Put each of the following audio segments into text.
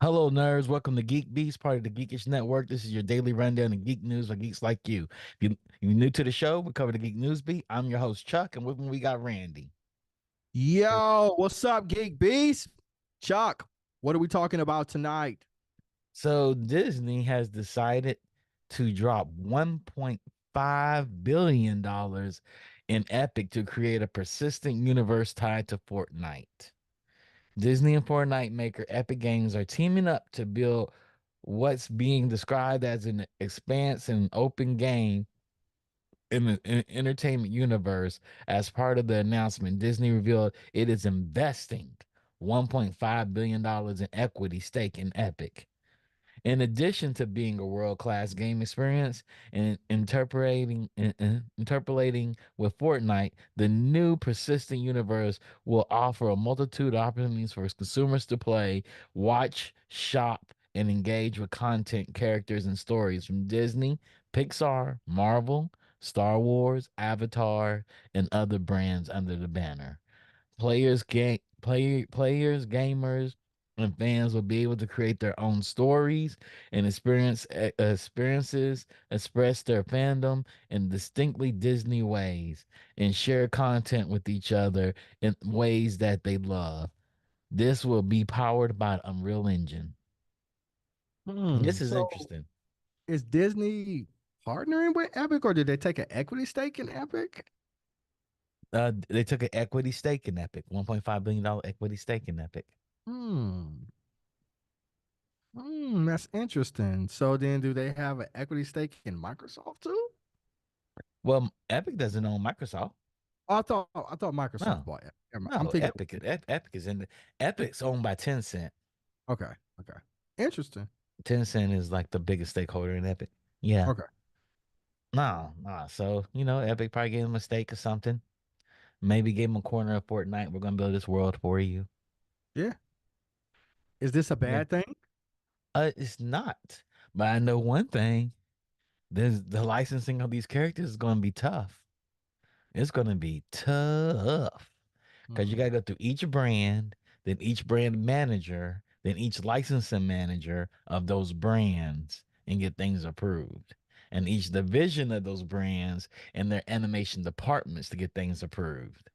Hello, nerds. Welcome to GeekBeast, part of the Geekish Network. This is your daily rundown of geek news for geeks like you. If you're new to the show, we cover the Geek News Beat. I'm your host, Chuck, and with me we got Randy. Yo, what's up, Geek Beast? Chuck, what are we talking about tonight? So Disney has decided to drop $1.5 billion in Epic to create a persistent universe tied to Fortnite. Disney and Fortnite maker Epic Games are teaming up to build what's being described as an expanse and open game in the entertainment universe. As part of the announcement, Disney revealed it is investing $1.5 billion in equity stake in Epic. In addition to being a world-class game experience and interpolating with Fortnite, the new persistent universe will offer a multitude of opportunities for consumers to play, watch, shop, and engage with content, characters, and stories from Disney, Pixar, Marvel, Star Wars, Avatar, and other brands under the banner. Players, gamers, and fans will be able to create their own stories and experiences, express their fandom in distinctly Disney ways, and share content with each other in ways that they love. This will be powered by Unreal Engine. This is So interesting. is Disney partnering with Epic or did they take an equity stake in Epic? They took an equity stake in Epic, $1.5 billion equity stake in Epic. Hmm. That's interesting. So then do they have an equity stake in Microsoft too? Well, Epic doesn't own Microsoft. I thought Microsoft No, bought it. Never mind. I'm no, thinking Epic is in the Epic's owned by Tencent. okay, okay. Interesting. Tencent is like the biggest stakeholder in Epic. Yeah. Okay. No, no. So, Epic probably gave him a stake or something. Maybe gave him a corner of Fortnite. We're gonna build this world for you. Yeah. Is this a Yeah. bad thing? It's not. But I know one thing: there's the licensing of these characters is going to be tough. It's going to be tough because you got to Hmm. go through each brand, then each brand manager, then each licensing manager of those brands and get things approved. And each division of those brands and their animation departments to get things approved.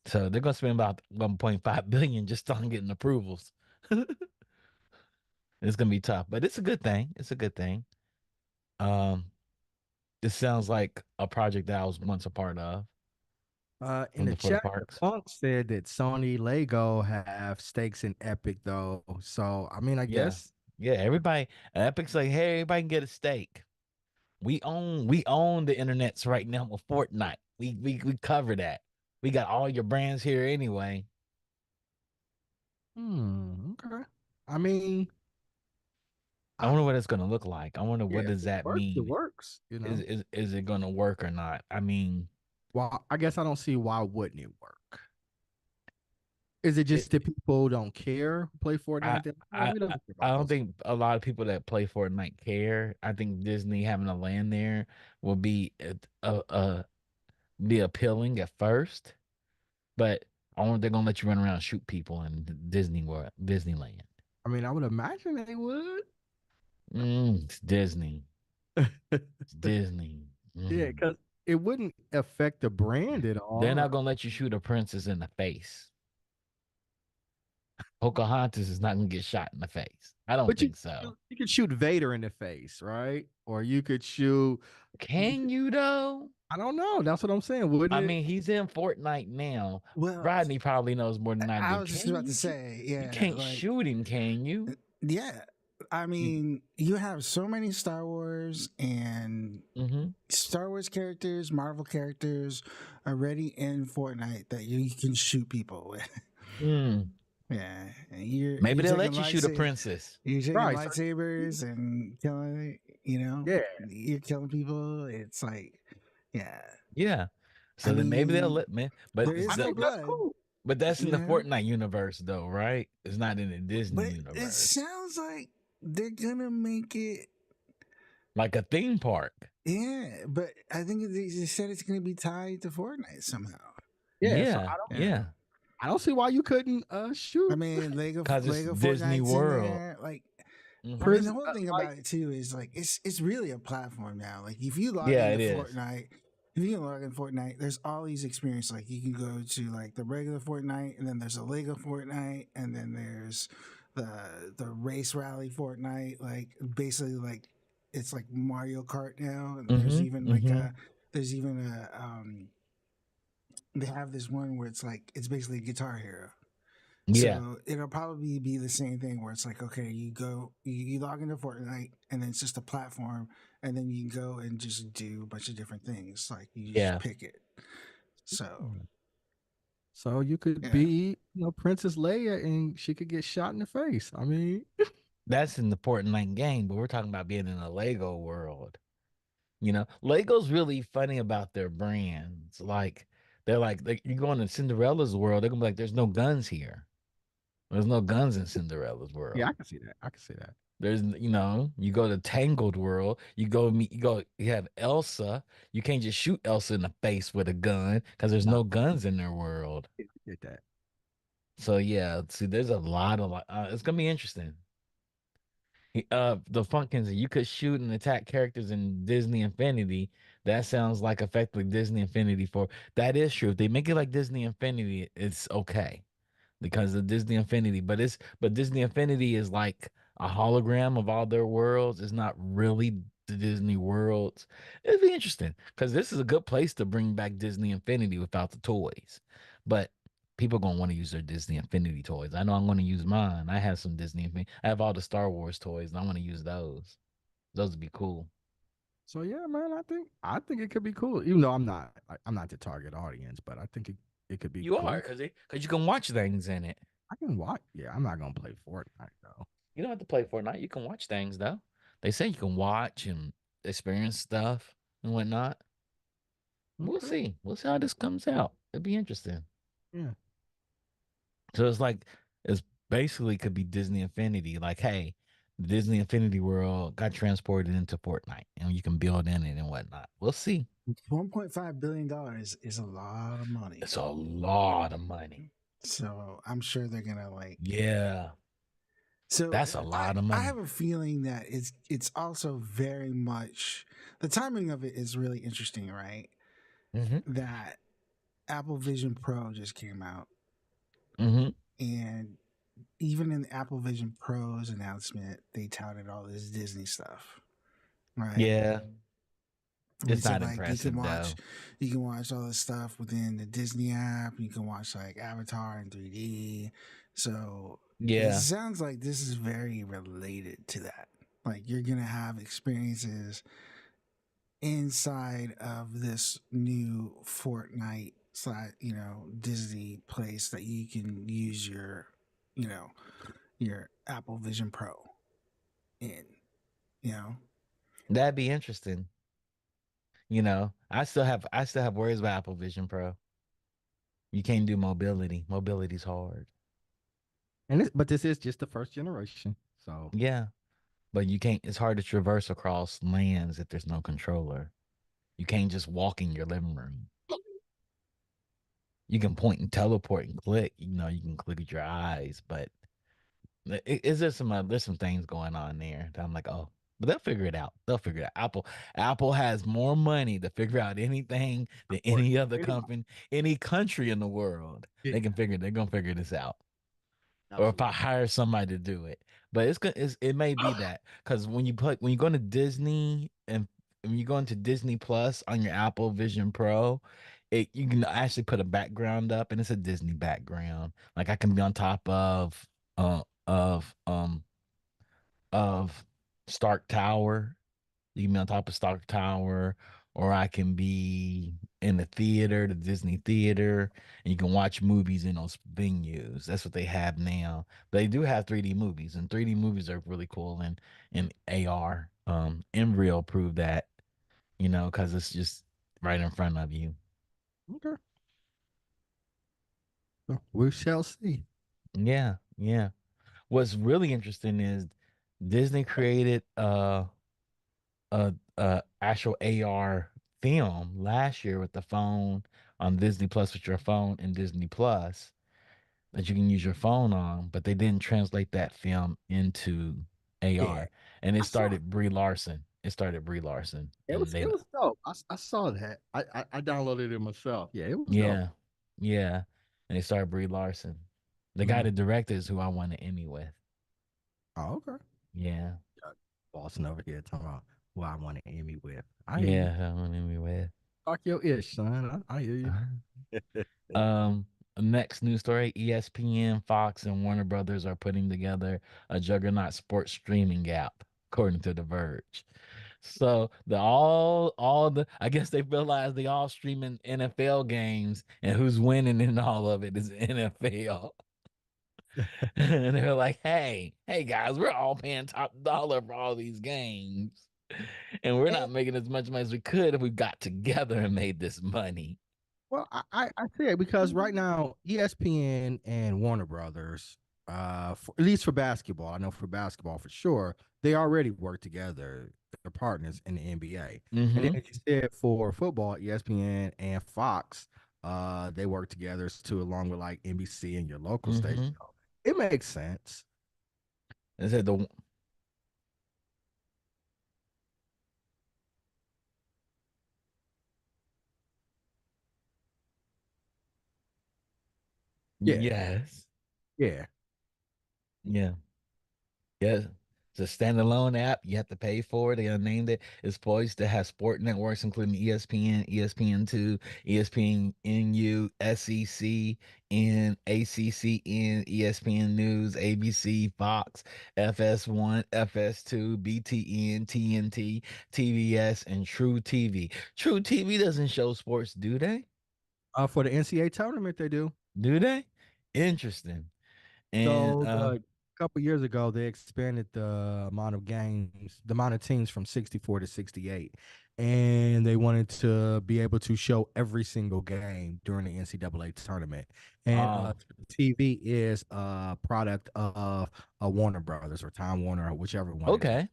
So they're going to spend about 1.5 billion just on getting approvals. It's going to be tough, but it's a good thing. It's a good thing. Um, this sounds like a project that I was once a part of In the for the chat, the parks. Funk said that Sony Lego have stakes in Epic though. So I mean, I Yeah. guess. Yeah, everybody Epic's like, hey, everybody can get a stake. We own the internets right now with Fortnite. We cover that. We got all your brands here anyway. Okay. I mean, I I wonder what it's gonna look like. I wonder yeah, what if does it that works, it mean? works. You Is know. is is it gonna work or not? I mean, Well, I guess I don't see why wouldn't it work. Is it it, just that people don't care who play I Fortnite? They're like, oh, I we don't care I about don't this. think a lot of people that play Fortnite care. I think Disney having a land there will be appealing at first, but I wonder if they're gonna let you run around and shoot people in Disney World, Disneyland. I mean, I would imagine they would. It's Disney. It's Disney. Yeah, Mm. because it wouldn't affect the brand at They're all. not gonna let you shoot a princess in the face. Pocahontas is not gonna get shot in the face. I don't But think so. you could shoot Vader in the face, right? Or you could shoot. You Can could, you though? I don't know. That's what I'm saying. Wouldn't I it? mean, he's in Fortnite now. Well, Rodney probably knows more than I I do. was just Can about to you shoot? say, You yeah, can't like, shoot him, can you? yeah. I You mean, you have so many Star Wars and mm-hmm. Star Wars characters, Marvel characters already in Fortnite that you can shoot people with. Mm. Yeah, and Maybe you're they'll taking let you shoot a princess. you're taking Right. So, lightsabers and killing. yeah. You're killing people. It's like, yeah. Yeah. I So then maybe they'll mean, let me, but there it's I is the, no think that's blood, cool. but that's in you the know. Fortnite universe though, right? It's not in the Disney But it universe. sounds like they're gonna make it. Like a theme park. Yeah, but I think they said it's gonna be tied to Fortnite somehow. Yeah. So Yeah, Yeah, yeah. I don't see why you couldn't I shoot mean Cause it's Lego Disney Fortnite's in World. there. Like, I Hmm. mean, the Princess whole thing like about it too is like it's really a platform now. Like, if you log Yeah, into it is. Fortnite, if you can log in Fortnite, there's all these experiences. Like, you can go to like the regular Fortnite, and then there's a Lego Fortnite, and then there's the race rally Fortnite. Like, basically, like it's like Mario Kart now, and Hmm. Hmm. there's even a they have this one where it's like it's basically a Guitar Hero. Yeah, So it'll probably be the same thing where it's like, okay, you log into Fortnite, and then it's just a platform, and then you can go and just do a bunch of different things. Like, you just yeah. pick it. So so you could yeah, be, Princess Leia and she could get shot in the face. I mean, That's in the Fortnite game, but we're talking about being in a Lego world. Lego's really funny about their brands. Like they're like you go into Cinderella's world, they're gonna be like, "There's no guns here. There's no guns in Cinderella's yeah, I world." can see that. I can see that. You go to Tangled World, you have Elsa. You can't just shoot Elsa in the face with a gun because there's No, no guns in their world. I get that. So yeah, see, there's a lot of it's gonna be interesting. The Funkins, you could shoot and attack characters in Disney Infinity. That sounds like effectively Disney Infinity for that is true. If they make it like Disney Infinity, it's okay because of Disney Infinity. But Disney Infinity is like a hologram of all their worlds. It's not really the Disney worlds. It'd be interesting because this is a good place to bring back Disney Infinity without the toys. But people gonna want to use their Disney Infinity toys. I know I'm gonna use mine. I have some Disney Infinity. I have all the Star Wars toys, and I want to use those. Those would be cool. So yeah, man, I think it could be cool. Even though I'm not the target audience, but I think it could be You are cool. because you can watch things in it. I can watch. Yeah, I'm not gonna play Fortnite though. You don't have to play Fortnite. You can watch things though. They say you can watch and experience stuff and whatnot. We'll Okay. see. We'll see how this comes out. It'll be interesting. Yeah. So it's basically could be Disney Infinity. Like, hey, Disney Infinity World got transported into Fortnite, and you can build in it and whatnot. We'll see. $1.5 billion is a lot of money. It's a lot of money. So I'm sure they're gonna like. Yeah, So that's a I lot of I money. have a feeling that it's also very much the timing of it is really interesting, right? Mm-hmm. That Apple Vision Pro just came out, Mm-hmm. and even in the Apple Vision Pro's announcement, they touted all this Disney stuff, right? Yeah, And they it's said not like impressive though. you can watch all this stuff within the Disney app. You can watch like Avatar in 3D. So it Yeah, sounds like this is very related to that. Like you're gonna have experiences inside of this new Fortnite slash Disney place that you can use you know your Apple Vision Pro in. You know, that'd be interesting. I still have worries about Apple Vision Pro. You can't do mobility. Mobility's hard. But this is just the first generation. So Yeah, but you can't. It's hard to traverse across lands if there's no controller. You can't just walk in your living room. You can point and teleport and click. You can click with your eyes, but is there there's some things going on there that I'm like, oh, but they'll figure it out. They'll figure it out. Apple has more money to figure out anything than or any other anybody. company, any country in the world. Yeah, They're gonna figure this out. Or if I absolutely. hire somebody to do it. But it may be that because when you go to Disney and when you go into Disney Plus on your Apple Vision Pro, you can actually put a background up and it's a Disney background. Like I can be on top uh of um of Stark Tower. You can be on top of Stark Tower, or I can be in the theater, the Disney theater, and you can watch movies in those venues. That's what they have now. They do have 3D movies, and 3D movies are really cool in AR. Embryo proved that, because it's just right in front of you. Okay. So we shall see. Yeah, yeah. What's really interesting is Disney created a actual AR film last year with the phone on Disney Plus with your phone and Disney Plus that you can use your phone on, but they didn't translate that film into Yeah, AR. And it I saw. started Brie Larson. It started Brie Larson. And It was dope. I saw that. I downloaded it myself. Yeah, it was dope. yeah, yeah. And they started Brie Larson. The guy Mhm. that directed is who I won the Emmy with. Oh, okay. Yeah. Got Boston over here talking about who I want an Emmy with. I hear you. Yeah, I won the Emmy with. Talk your ish, son. I hear you. Um, Next news story: ESPN, Fox, and Warner Brothers are putting together a juggernaut sports streaming app, according to The Verge. So all the I guess they realize they all streaming NFL games, and who's winning in all of it is NFL. And they're like, hey guys, we're all paying top dollar for all these games, and we're And not making as much money as we could if we got together and made this money. well, I say it because right now ESPN and Warner Brothers, at least for basketball, I know for basketball for sure, they already work together. They're partners in the NBA. And then Mm-hmm. as you said for football, ESPN and Fox, they work together too, along with like NBC and your local station. Mm-hmm. So it makes sense. They said the Yeah, yes. yeah. Yeah. Yes. It's a standalone app. You have to pay for it. They named it. It's poised to have sport networks, including ESPN, ESPN2, ESPN SEC, and ACCN, ESPN News, ABC, Fox, FS1, FS2, BTN, TNT, TBS, and True TV. True TV doesn't show sports, do they? For the NCAA tournament, they do. Do they? Interesting. And So the couple years ago, they expanded the amount of games, the amount of teams from 64 to 68. And they wanted to be able to show every single game during the NCAA tournament. And Oh, TV is a product of Warner Brothers or Time Warner, or whichever one it is. okay.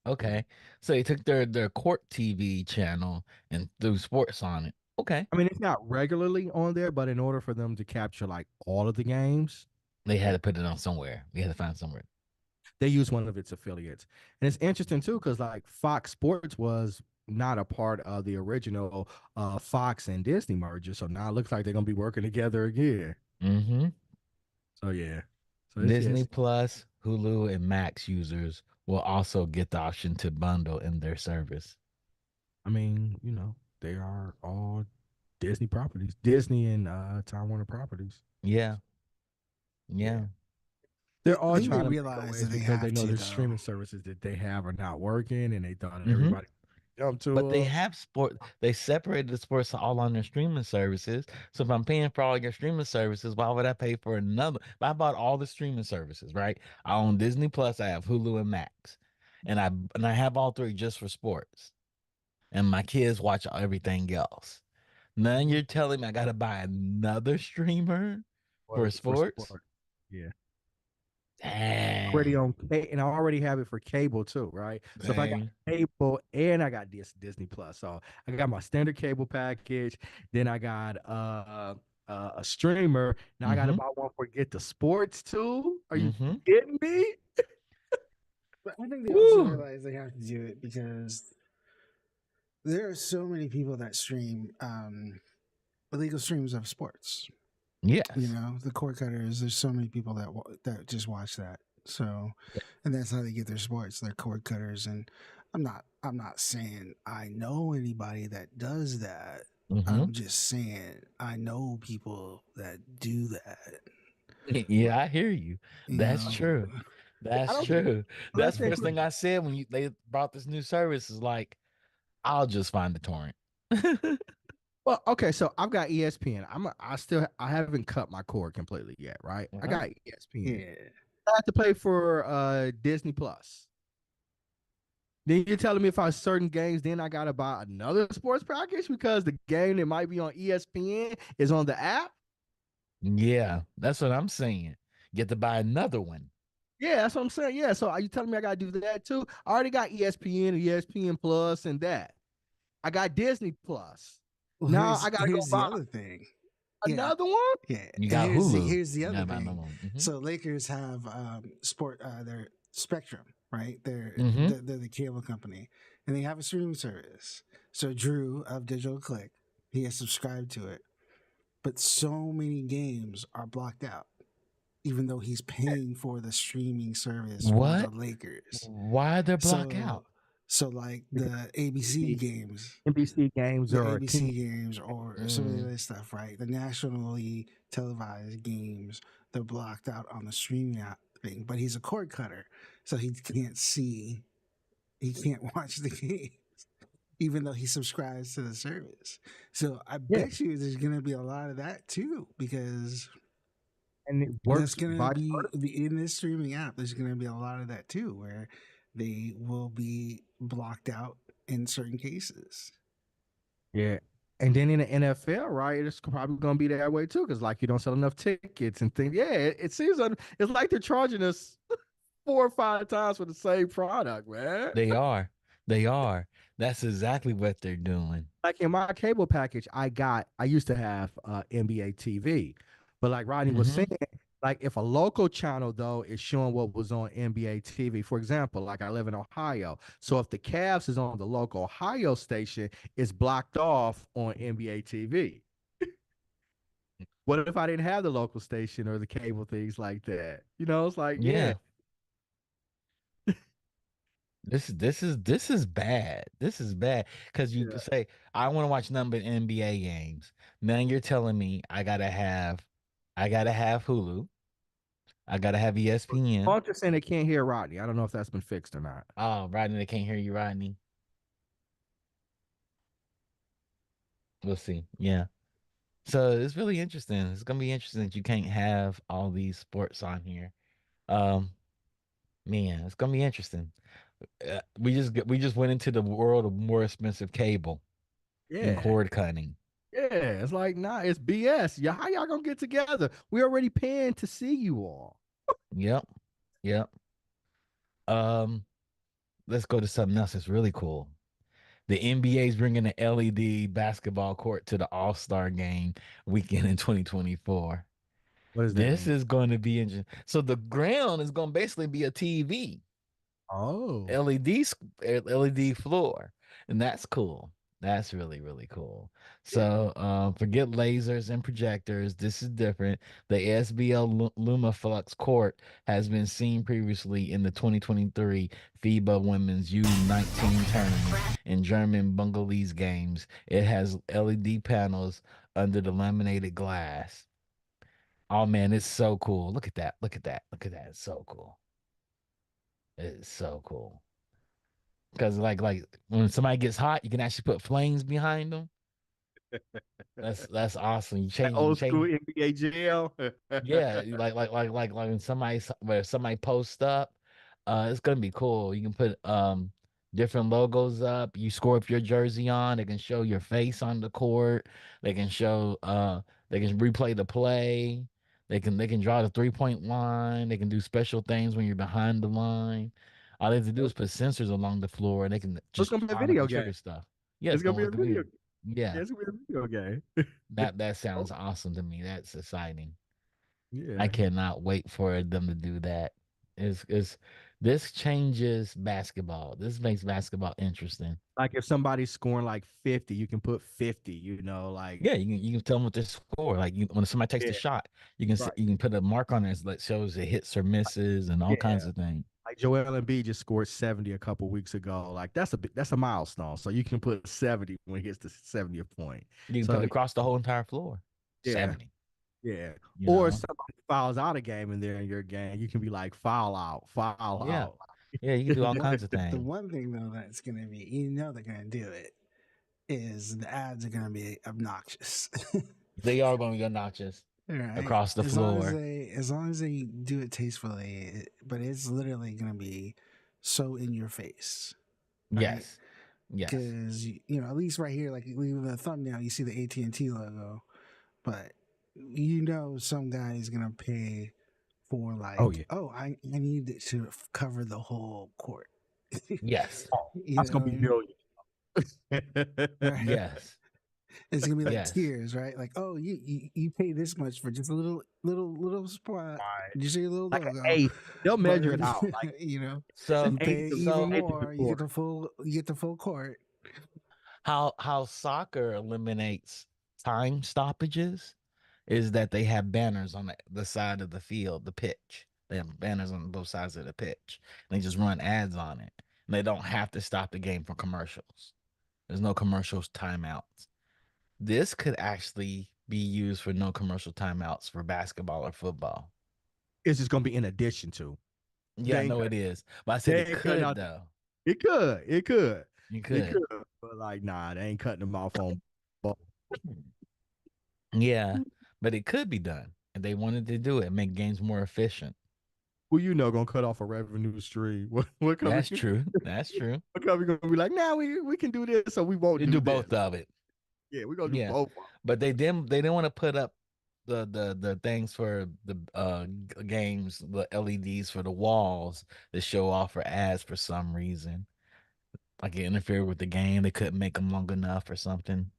Okay. So they took their court TV channel and threw sports on it. Okay. I mean, it's not regularly on there, but in order for them to capture like all of the games, They had to put it on somewhere. We had to find somewhere. they use one of its affiliates. And it's interesting too, because like Fox Sports was not a part of the original Fox and Disney merger. So now it looks like they're gonna be working together again. Mm-hmm. So yeah. So it's Disney yes. Plus, Hulu, and Max users will also get the option to bundle in their service. I mean, they are all Disney properties. Disney and Time Warner properties. Yeah. Yeah. Yeah. They're I all think they trying to make a realize ways that they because they have know to the though. streaming services that they have are not working and they thought Mm-hmm. everybody jump to But they them. have sport. They separated the sports all on their streaming services. So if I'm paying for all your streaming services, why would I pay for another? If I bought all the streaming services, right? I own Disney Plus. I have Hulu and Max, and I have all three just for sports. And my kids watch everything else. Now Mhm. you're telling me I got to buy another streamer for For sports? sport. Yeah. Already Dang, on and I already have it for cable too, right? So if I got dang. cable and I got this Disney Plus, so I got my standard cable package, then I got a streamer. Now I got to Mm-hmm. buy one for get the sports too. Are you Mm-hmm. kidding me? But I think they also Woo. realize they have to do it because there are so many people that stream illegal streams of sports. You Yes. know, the cord cutters. There's so many people that just watch that. So, and that's how they get their sports. They're cord cutters, and I'm not saying I know anybody that does that. Mm-hmm. I'm just saying I know people that do that. Yeah, I hear you. You That's know, true. I That's don't true. That's unless the they first thing I said when they brought this new service is like, I'll just find the torrent. well, okay, so I've got ESPN. I haven't cut my cord completely yet, right? I Uh-huh. got ESPN. yeah. I have to pay for Disney Plus. Then you're telling me if I certain games, then I gotta buy another sports package because the game that might be on ESPN is on the app. Yeah, that's what I'm saying. Get to buy another one. Yeah, that's what I'm saying. Yeah, so are you telling me I gotta do that too? I already got ESPN, ESPN Plus, and that. I got Disney Plus. Well, Now here's I gotta go here's the buy other thing. Yeah, another one. yeah. You And got here's the Hulu. here's the You other gotta buy another thing. one. Mm-hmm. So Lakers have their Spectrum, right? Mm-hmm. They're the cable company, and they have a streaming service. So Drew of Digital Click, he has subscribed to it, but so many games are blocked out, even though he's paying for the streaming service for the What? Lakers. Why they're block So out? so like Because the ABC games, NBC games the or ABC King. games or some of the Mm. other stuff, right? The nationally televised games, they're blocked out on the streaming app thing. But he's a cord cutter, so he can't watch the games, even though he subscribes to the service. So I Yeah, bet you there's gonna be a lot of that too, because and it that's works gonna vice be versa. in this streaming app. There's gonna be a lot of that too, where they will be blocked out in certain cases. Yeah. And then in the NFL, right, it's probably going to be that way too, because like you don't sell enough tickets and things. Yeah, it seems it's like they're charging us 4 or 5 times for the same product, man. They are. They are. That's exactly what they're doing. Like in my cable package, I used to have NBA TV, but like Rodney was Mm-hmm. saying, like if a local channel though is showing what was on NBA TV, for example, like I live in Ohio, so if the Cavs is on the local Ohio station, it's blocked off on NBA TV. What if I didn't have the local station or the cable things like that? It's like, yeah, Yeah. This is bad. This is bad because you yeah. say I want to watch number NBA games. Now you're telling me I gotta have Hulu. I gotta have ESPN. I'm just saying they can't hear Rodney. I don't know if that's been fixed or not. Oh, Rodney, they can't hear you, Rodney. We'll see. Yeah. So it's really interesting. It's gonna be interesting that you can't have all these sports on here. Um, man, it's gonna be interesting. We just went into the world of more expensive cable and Yeah. cord cutting. Yeah. It's like, nah, it's BS. Yeah, how y'all gonna get together? We already paying to see you all. Yep, yep. Um, let's go to something else that's really cool. The NBA is bringing an LED basketball court to the All Star Game weekend in 2024. What does that This mean? is going to be interesting. So the ground is going to basically be a TV. Oh. LED LED floor, and that's cool. That's really really cool. Yeah. So forget lasers and projectors. This is different. The SBL Lumaflux court has been seen previously in the 2023 FIBA Women's U19 tournament in German Bungalese games. It has LED panels under the laminated glass. Oh man, it's so cool. Look at that. Look at that. Look at that. It's so cool. It's so cool. Because like when somebody gets hot, you can actually put flames behind them. That's awesome. That You old school change. NBA jail. Yeah, like when where somebody posts up, it's gonna be cool. You can put different logos up. You score up your jersey on. They can show your face on the court. They can show they can replay the play. They can draw the 3-point line. They can do special things when you're behind the line. All they have to do is put sensors along the floor and they can It's just gonna be a video automatically game. trigger stuff. Yeah, It's it's gonna gonna be a look video. good. Yeah, Yeah, it's gonna be a video game. that Oh, sounds awesome to me. That's exciting. I yeah. cannot wait for them to do that. Is this changes basketball. This makes basketball interesting. Like if somebody's scoring like 50, you can put 50, like Yeah, you can tell them what their score. Like when somebody takes yeah, the shot, right. you can put a mark on it that shows it hits or misses and all Yeah. kinds of things. Like Joel Embiid just scored 70 a couple weeks ago. Like that's a milestone. So you can put 70 when he hits the 70th point. You can put it So across the whole entire floor. yeah, 70, yeah. you Or if know. somebody fouls out a game in there in your game, you can be like foul out, foul Yeah. out. Yeah, you can do all One, kinds of the things. one thing though that's gonna be, they're gonna do it, is the ads are gonna be obnoxious. They are going to be obnoxious All right. across the floor. As long as they do it tastefully, but it's literally gonna be so in your face, right? Yes. Yes. Because at least right here, like leaving the thumbnail, you see the AT&T logo, but some guy is gonna pay for Oh like, yeah. oh, I need it to cover the whole court. Yes. Oh, You that's know gonna what be I mean? millions. Right. Yes. It's gonna be like Yes. tiers, right? Like, oh, you pay this much for just a little spot, Right. just your little Like an logo, eighth. They'll but measure it out. Like it's an So you eighth pay of even so eighth of the more, court. you get the full court. how soccer eliminates time stoppages is that they have banners on the side of the field, the pitch. They have banners on both sides of the pitch. And they just run ads on it. And they don't have to stop the game for commercials. There's no commercials timeouts. This could actually be used for no commercial timeouts for basketball or football. It's just gonna be in addition to. Yeah, They I ain't know cut- it is. But I said they it ain't cutting could out. though. It could. It could. You It could. could. But like, nah, they ain't cutting them off on. Yeah, but it could be done. And they wanted to do it, make games more efficient. Who gonna cut off a revenue stream? What company? That's true. That's true. What company gonna be like? Nah, we can do this, so we won't You do do this. both of it. Yeah, we're gonna do Yeah. both. But they didn't want to put up the things for the games, the LEDs for the walls that show off for ads for some reason. Like it interfered with the game. They couldn't make them long enough or something.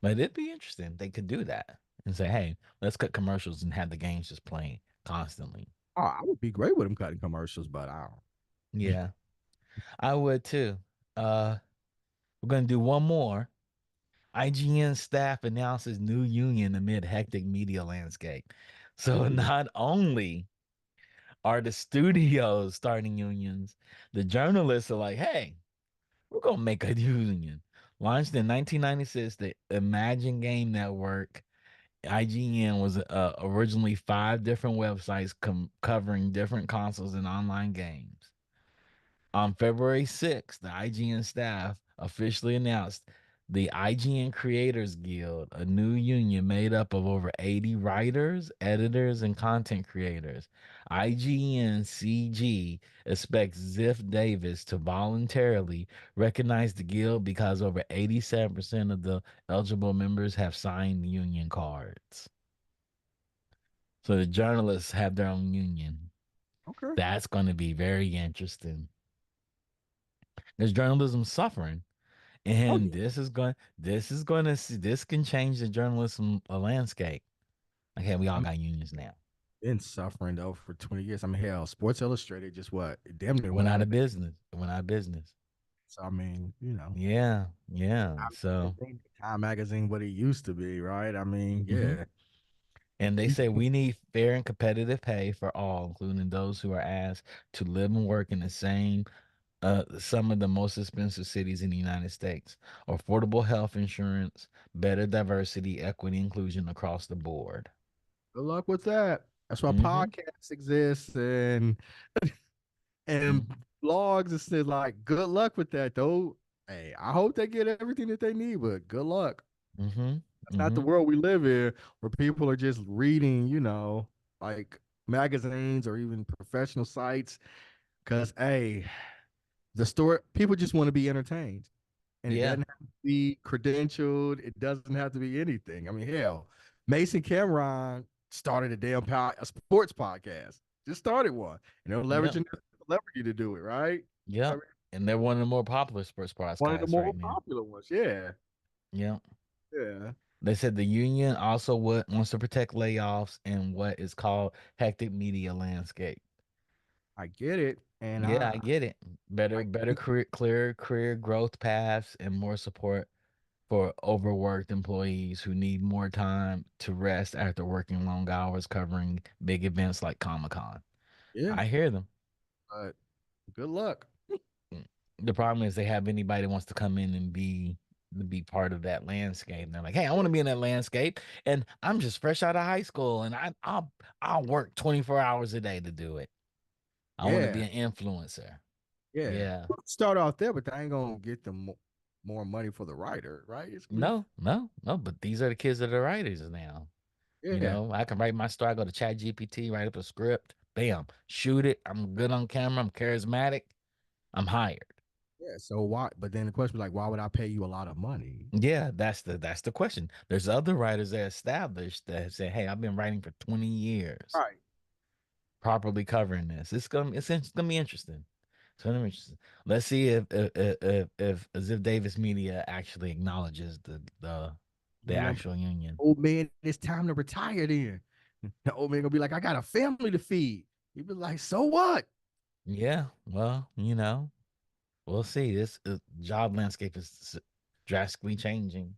But it'd be interesting. They could do that and say, "Hey, let's cut commercials and have the games just playing constantly." Oh, I would be great with them cutting commercials, but I don't. Yeah, I would too. We're gonna do one more. IGN staff announces new union amid hectic media landscape. So not only are the studios starting unions, the journalists are like, "Hey, we're gonna make a union." Launched in 1996, the Imagine Game Network IGN was originally five different websites covering different consoles and online games. On February 6th, the IGN staff officially announced The IGN Creators Guild, a new union made up of over 80 writers, editors, and content creators. IGN CG expects Ziff Davis to voluntarily recognize the guild because over 87% of the eligible members have signed union cards. So the journalists have their own union. Okay. That's going to be very interesting. There's journalism suffering, Oh and yeah. this can change the journalism landscape. Okay, we all I'm got unions now. been suffering though for 20 years. I mean, hell, Sports Illustrated just what damn near Went went out out of of business. business. Went out of business. So I mean, Yeah, yeah. I So, think Time Magazine what it used to be, right? I mean, hmm yeah. and they You say can we need fair and competitive pay for all, including those who are asked to live and work in the same some of the most expensive cities in the United States. Affordable health insurance, better diversity, equity, inclusion across the board. good luck with that. That's why Mm-hmm. podcasts exist and blogs. It's just like good luck with that though. Hey, I hope they get everything that they need, but good luck. Mm-hmm. That's not the Mm-hmm. world we live in where people are just reading, like magazines or even professional sites. Cause hey, the story people just want to be entertained. And it Yeah. doesn't have to be credentialed. It doesn't have to be anything. I mean, hell, Mason Cameron started a sports podcast. Just started one, and they're Yep. leveraging their celebrity to do it, right? I Yep. mean, And they're one of the more popular sports one of the podcasts more right now. popular ones. Yeah, Yep. yeah, They said the union also wants to protect layoffs in what is called hectic media landscape. I get it, and Yeah, I get it. I Better career, clear career growth paths and more support for overworked employees who need more time to rest after working long hours covering big events like Comic Con. yeah, I hear them. but good luck. Mm. The problem is they have anybody that wants to come in and be part of that landscape. And they're like, hey, I want to be in that landscape, and I'm just fresh out of high school, and I'll work 24 hours a day to do it. I want to be Yeah, an influencer. yeah. Yeah. Start off there, but I ain't gonna get them more money for the writer, right? No, no, no. But these are the kids that are writers now. You Yeah, know, I can write my story. I go to Chat GPT, write up a script, bam, shoot it. I'm good on camera. I'm charismatic. I'm hired. yeah. So why? But then the question is like, why would I pay you a lot of money? Yeah, that's the question. There's other writers that established that say, "Hey, I've been writing for 20 years, Right. properly covering this. It's gonna be interesting. It's gonna be interesting. Let's see if Ziff Davis Media actually acknowledges the And I'm actual union. old man, it's time to retire then. The old man gonna be like, I got a family to feed. He be like, so what? Yeah, well, we'll see. This job landscape is drastically changing.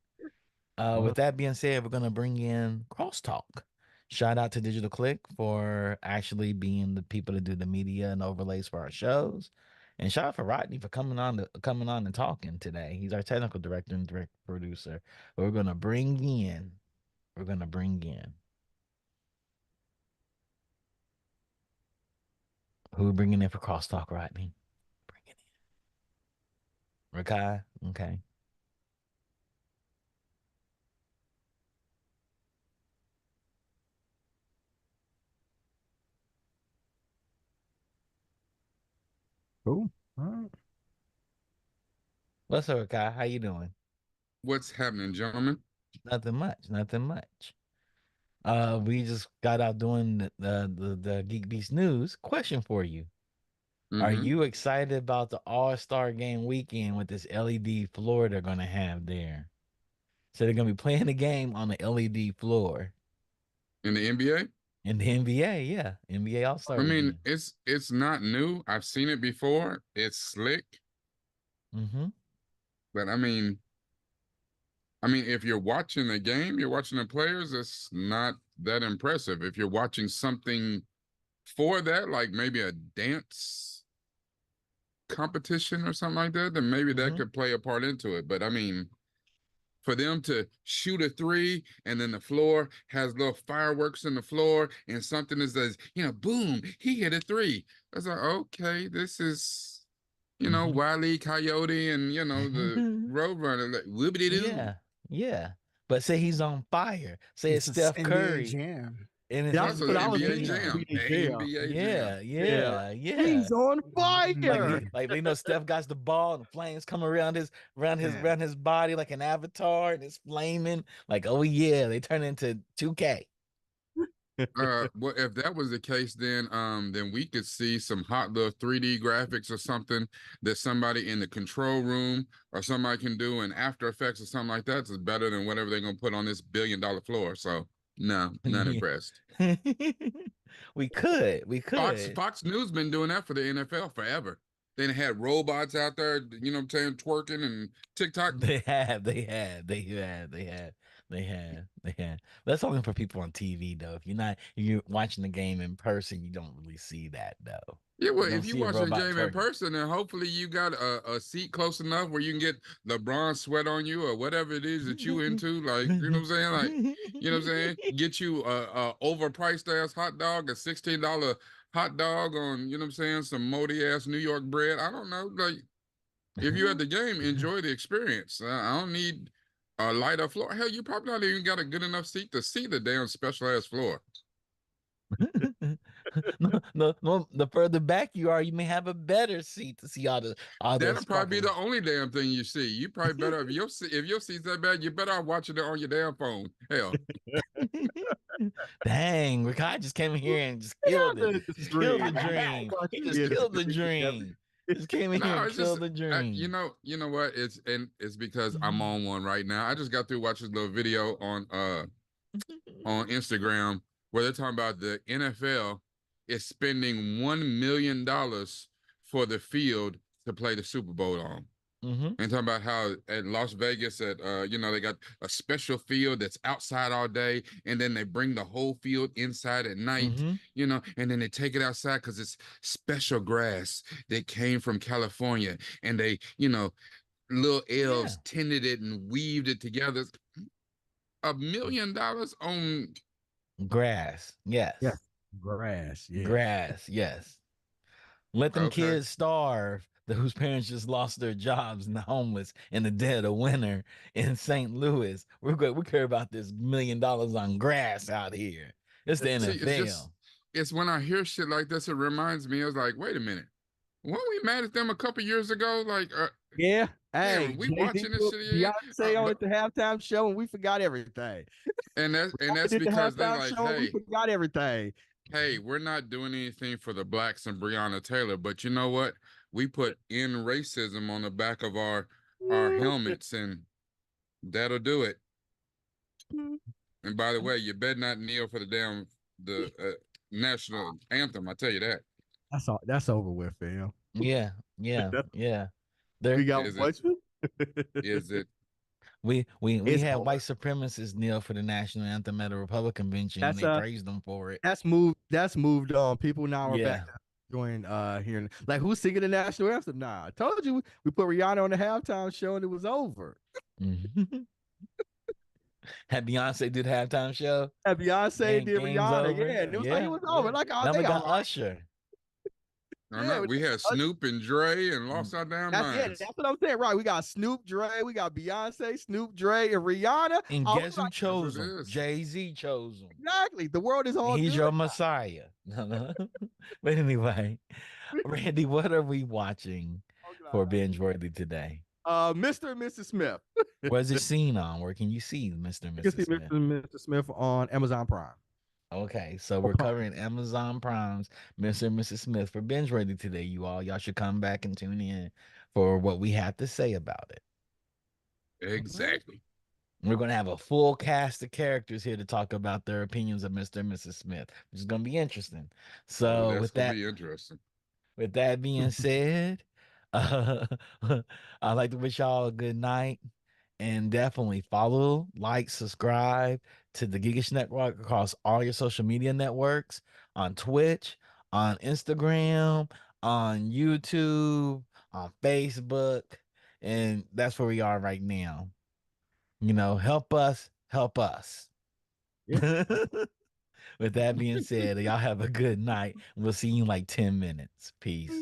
Well, With that being said, we're gonna bring in Crosstalk. Shout out to Digital Click for actually being the people that do the media and overlays for our shows, and shout out for Rodney for coming on and talking today. He's our technical director and direct producer. But we're gonna bring in who we bringing in for Crosstalk, Rodney? Bringing in Rakai. Okay. cool. All right. What's up, Rakai? How you doing? What's happening, gentlemen? Nothing much. Nothing much. We just got out doing the Geek Beast news. Question for you: are Mm-hmm. you excited about the All Star Game weekend with this LED floor they're gonna have there? So they're gonna be playing the game on the LED floor In the NBA? in the NBA. Yeah, NBA All Star I mean, weekend. it's not new. I've seen it before. It's slick, Mm-hmm. but I mean, if you're watching the game, you're watching the players, it's not that impressive. If you're watching something for that, like maybe a dance competition or something like that, then maybe that Mm-hmm. could play a part into it. But I mean, for them to shoot a three and then the floor has little fireworks in the floor and something that says, boom, he hit a three. I was like, okay, this is, Mm-hmm. Wile E. Coyote and, the Roadrunner, like whoopity doo. Yeah. But say he's on fire. Say it's It's a Steph NBA Curry Jam. and it's That's Also, what the I was NBA thinking. Jam. Jam, the NBA Jam. NBA Jam. Yeah, Yeah. yeah. He's on Like fire. like they know Steph got the ball and the flames come around Yeah. around his body like an avatar and it's flaming. Like, oh yeah, they turn into 2K. Well, if that was the case, then we could see some hot little 3D graphics or something that somebody in the control room or somebody can do in After Effects or something like that is better than whatever they're gonna put on this $1 billion floor. So no, not Yeah. impressed. We Fox could. Fox News been doing that for the NFL forever. Then had robots out there, you know what I'm saying, twerking and TikTok. They have. That's only for people on TV though. If you're watching the game in person, you don't really see that though. Yeah, well, You don't if you see a watch the robot game in twerking. person, then hopefully you got a seat close enough where you can get LeBron sweat on you or whatever it is that you into. Like, you know what I'm saying? Like, you know what I'm saying? Get you a overpriced ass hot dog, a $16 hot dog on, you know what I'm saying, some moldy ass New York bread. I don't know. Like, if you're at the game, enjoy the experience. I don't need a lighter floor. Hell, you probably not even got a good enough seat to see the damn special ass floor. No. The further back you are, you may have a better seat to see all the That'll probably be sparkling. the only damn thing you see. You probably better if your seat's that bad, you better off watching it on your damn phone. Hell, Dang, Rikai just came in here and just Get killed out it. the Just killed the dream. dream. Watch He the just killed the ESPN. dream. Just came in here no, and it's just killed the dream. you know what? It's because I'm on one right now. I just got through watching a little video on Instagram where they're talking about the NFL is spending $1 million for the field to play the Super Bowl on. Mm-hmm. And talking about how at Las Vegas they got a special field that's outside all day, and then they bring the whole field inside at night, Mm-hmm. and then they take it outside because it's special grass that came from California, and they, little Yeah. elves tended it and weaved it together. $1 million on Grass. Yeah. Yes. Grass. Yeah. Grass. Yes. Let them okay. kids starve whose parents just lost their jobs and the homeless in the dead of winter in St. Louis. We care about this $1 million on grass out here. It's the See, NFL. it's when I hear shit like this, it reminds me. I was like, wait a minute, weren't we mad at them a couple years ago? Like, Yeah. damn, Hey, we Jay-Z watching this put shit here. Beyonce on at the halftime show and we forgot everything. And that's Did the because they halftime like, show and we forgot everything. hey, we're not doing anything for the blacks and Breonna Taylor, but you know what? We put in racism on the back of our helmets, and that'll do it. And by the way, you better not kneel for the national anthem. I tell you that. That's all. That's over with, fam. Yeah. We There got Is it? what? Is it? we It's had over. white supremacists kneel for the national anthem at a Republican convention and That's they praised them for it. That's moved. That's moved on. People now are Yeah. back to doing hearing like who's singing the national anthem. Nah, I told you we put Rihanna on the halftime show and it was over. Mhm. Had Beyonce did halftime show. And Beyonce did Game's Rihanna, over. yeah, and it was like it was over. Like, oh, Now we they all got right. Usher. I Yeah, know. We had Snoop and Dre and lost our damn minds. that's what I'm saying. Right, we got Snoop, Dre, we got Beyonce, Snoop, Dre, and Rihanna. And Oh, guess who like, chose That's what him? it is. Jay-Z chose him. exactly. The world is all He's good. your messiah. But anyway, Randy, what are we watching for binge worthy today? Mr. and Mrs. Smith. Where's it seen on? Where can you see Mr. and You can see Mrs. Smith? Mr. and Mrs. Smith on Amazon Prime. Okay, so we're covering Amazon Prime's Mr. and Mrs. Smith for binge worthy today, you all. Y'all should come back and tune in for what we have to say about it. Exactly. We're going to have a full cast of characters here to talk about their opinions of Mr. and Mrs. Smith, which is going to be interesting. So, that's gonna be interesting. With that being said, I'd like to wish y'all a good night and definitely follow, like, subscribe to the Geekish Network across all your social media networks on Twitch, on Instagram, on YouTube, on Facebook, and that's where we are right now. Help us, help us. Yeah. With that being said, y'all have a good night. We'll see you in like 10 minutes. Peace.